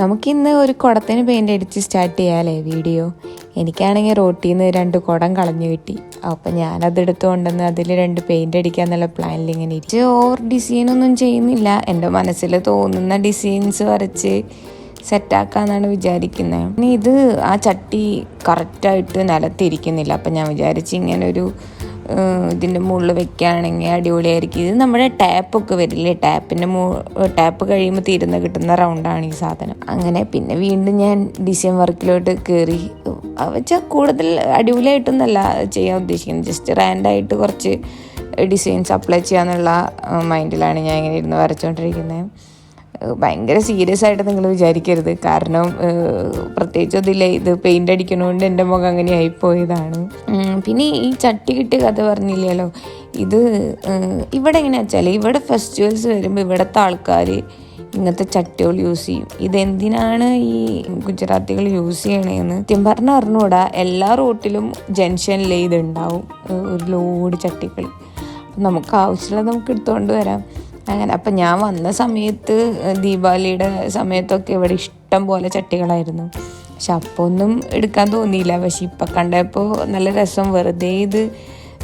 നമുക്കിന്ന് ഒരു കുടത്തിന് പെയിൻ്റ് അടിച്ച് സ്റ്റാർട്ട് ചെയ്യാമല്ലേ വീഡിയോ. എനിക്കാണെങ്കിൽ റോട്ടിൽ നിന്ന് 2 കുടം കളഞ്ഞു കിട്ടി. അപ്പം ഞാനതെടുത്ത് കൊണ്ടുവന്ന് അതിൽ 2 പെയിൻ്റ് അടിക്കാന്നുള്ള പ്ലാനിൽ ഇങ്ങനെ ഇരിച്ച് ഓവർ ഡിസൈനൊന്നും ചെയ്യുന്നില്ല. എൻ്റെ മനസ്സിൽ തോന്നുന്ന ഡിസൈൻസ് വരച്ച് സെറ്റാക്കാന്നാണ് വിചാരിക്കുന്നത്. ഇനി ഇത് ആ ചട്ടി കറക്റ്റായിട്ട് നിലത്തിരിക്കുന്നില്ല. അപ്പം ഞാൻ വിചാരിച്ച് ഇങ്ങനെ ഒരു ഇതിൻ്റെ മുകളിൽ വെക്കുകയാണെങ്കിൽ അടിപൊളിയായിരിക്കും. ഇത് നമ്മുടെ ടാപ്പൊക്കെ വരില്ലേ, ടാപ്പ് കഴിയുമ്പോൾ തീരുന്ന കിട്ടുന്ന റൗണ്ടാണ് ഈ സാധനം. അങ്ങനെ പിന്നെ വീണ്ടും ഞാൻ ഡിസൈൻ വർക്കിലോട്ട് കയറി. വെച്ചാൽ കൂടുതൽ അടിപൊളിയായിട്ടൊന്നല്ല ചെയ്യാൻ ഉദ്ദേശിക്കുന്നത്, ജസ്റ്റ് റാൻഡായിട്ട് കുറച്ച് ഡിസൈൻസ് അപ്ലൈ ചെയ്യാന്നുള്ള മൈൻഡിലാണ് ഞാൻ ഇങ്ങനെ ഇരുന്ന് വരച്ചുകൊണ്ടിരിക്കുന്നത്. ഭയങ്കര സീരിയസ് ആയിട്ട് നിങ്ങൾ വിചാരിക്കരുത്, കാരണം പ്രത്യേകിച്ച് അതില്ല, ഇത് പെയിൻ്റ് അടിക്കണോണ്ട് എൻ്റെ മുഖം അങ്ങനെ ആയിപ്പോയതാണ്. പിന്നെ ഈ ചട്ടി കിട്ടിയ കഥ പറഞ്ഞില്ലല്ലോ, ഇത് ഇവിടെ എങ്ങനെയാ വെച്ചാൽ, ഇവിടെ ഫെസ്റ്റിവൽസ് വരുമ്പോൾ ഇവിടുത്തെ ആൾക്കാർ ഇങ്ങനത്തെ ചട്ടികൾ യൂസ് ചെയ്യും. ഇതെന്തിനാണ് ഈ ഗുജറാത്തികൾ യൂസ് ചെയ്യണതെന്ന് സത്യം പറഞ്ഞാൽ അറിഞ്ഞൂടാ. എല്ലാ റോട്ടിലും ജംഗ്ഷനിൽ ഇതുണ്ടാവും, ഒരു ലോഡ് ചട്ടികൾ. നമുക്ക് ആവശ്യമുള്ളത് നമുക്ക് എടുത്തുകൊണ്ട് വരാം. അങ്ങനെ അപ്പം ഞാൻ വന്ന സമയത്ത് ദീപാവലിയുടെ സമയത്തൊക്കെ ഇവിടെ ഇഷ്ടം പോലെ ചട്ടികളായിരുന്നു. പക്ഷെ അപ്പോൾ ഒന്നും എടുക്കാൻ തോന്നിയില്ല. പക്ഷെ ഇപ്പം കണ്ടപ്പോൾ നല്ല രസം. വെറുതെ ഇത്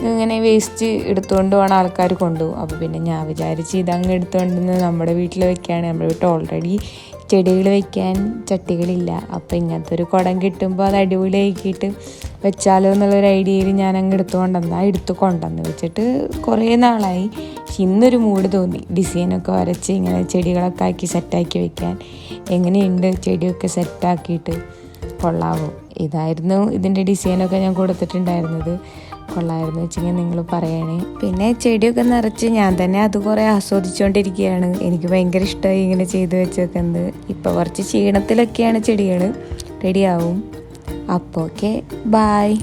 ഇങ്ങനെ വേസ്റ്റ് എടുത്തുകൊണ്ട് പോകണ ആൾക്കാർ കൊണ്ടുപോകും. അപ്പോൾ പിന്നെ ഞാൻ വിചാരിച്ച് ഇതങ്ങ് എടുത്തുകൊണ്ടുവന്ന് നമ്മുടെ വീട്ടിൽ വെക്കുകയാണ്. നമ്മുടെ വീട്ടിൽ ഓൾറെഡി ചെടികൾ വെക്കാൻ ചട്ടികളില്ല. അപ്പോൾ ഇങ്ങനത്തെ ഒരു കുടം കിട്ടുമ്പോൾ അത് അടിപൊളിയാക്കിയിട്ട് വെച്ചാലോ എന്നുള്ളൊരു ഐഡിയയിൽ ഞാൻ അങ്ങ് എടുത്തു കൊണ്ടുവന്ന് വെച്ചിട്ട് കുറേ നാളായി. പക്ഷെ ഇന്നൊരു മൂഡ് തോന്നി ഡിസൈനൊക്കെ വരച്ച് ഇങ്ങനെ ചെടികളൊക്കെ ആക്കി സെറ്റാക്കി വെക്കാൻ. എങ്ങനെയുണ്ട് ചെടിയൊക്കെ സെറ്റാക്കിയിട്ട്, കൊള്ളാവോ? ഇതായിരുന്നു ഇതിൻ്റെ ഡിസൈനൊക്കെ ഞാൻ കൊടുത്തിട്ടുണ്ടായിരുന്നത്. കൊള്ളായിരുന്നു വെച്ചെങ്കിൽ നിങ്ങൾ പറയണേ. പിന്നെ ചെടിയൊക്കെ നിറച്ച് ഞാൻ തന്നെ അത് കുറേ ആസ്വദിച്ചുകൊണ്ടിരിക്കുകയാണ്. എനിക്ക് ഭയങ്കര ഇഷ്ടമായി ഇങ്ങനെ ചെയ്ത് വെച്ചേക്കുന്നത്. ഇപ്പോൾ കുറച്ച് ക്ഷീണത്തിലൊക്കെയാണ് ചെടികൾ, റെഡിയാവും. അപ്പോൾ ഓക്കെ, ബായ്.